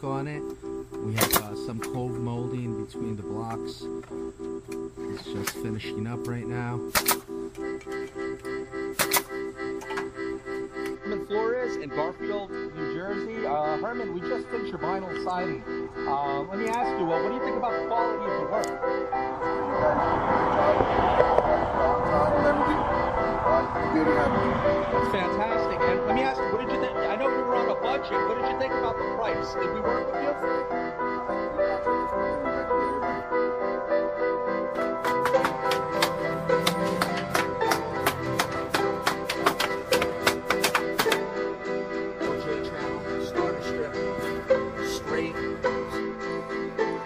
work on it. We have some cove molding between the blocks. It's just finishing up right now. Herman Flores in Deerfield, New Jersey. Herman, we just finished your vinyl siding. Let me ask you, what do you think about the quality of the work? That's fantastic. And let me ask you, what did you think? I know we were on a budget. What did you think about the price? Did we work with you?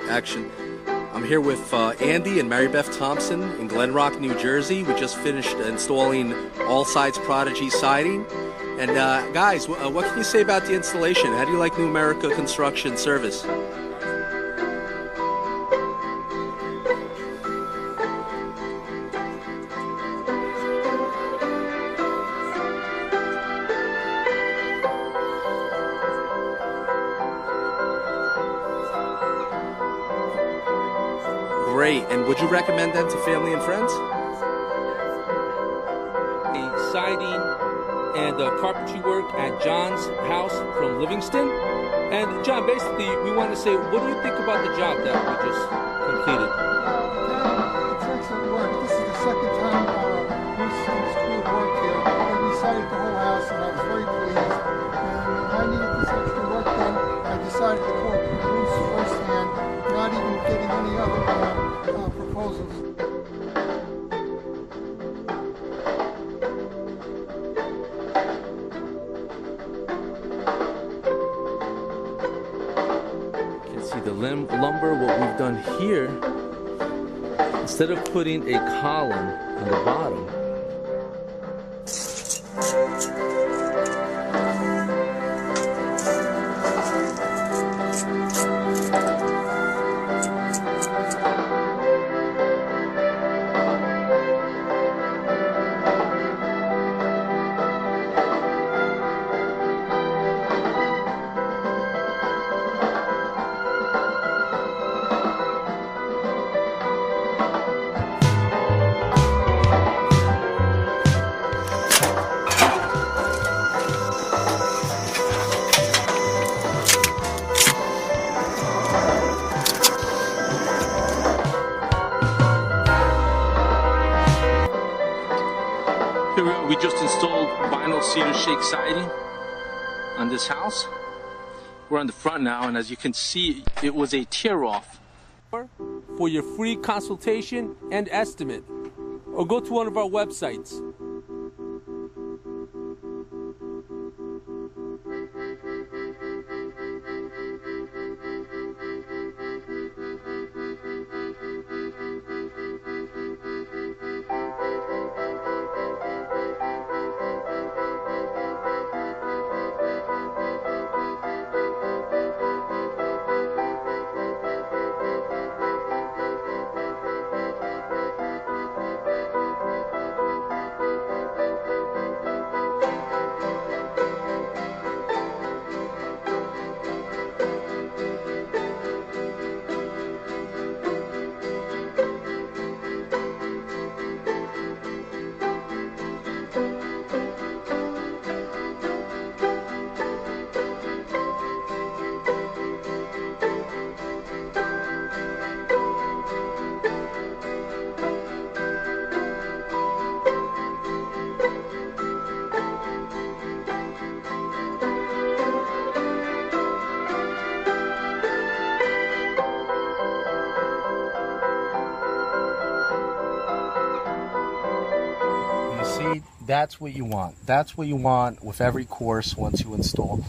Action. I'm here with Andy and Mary Beth Thompson in Glen Rock, New Jersey. We just finished installing All Sides Prodigy siding. And guys, what can you say about the installation? How do you like New America Construction Service? Great. And would you recommend them to family and friends? The siding and carpentry work at John's house from Livingston. And John, basically, we want to say, what do you think about the job that we just completed? It's excellent work. This is the second time this crew worked here. And we sided the whole house, and I was very pleased. And I needed this extra work done. I decided to call Bruce firsthand, not even getting any other proposals. The lumber, what we've done here, instead of putting a column on the bottom, we just installed vinyl cedar shake siding on this house. We're on the front now, and as you can see, it was a tear-off. For your free consultation and estimate, or go to one of our websites. See, that's what you want. That's what you want with every course once you install.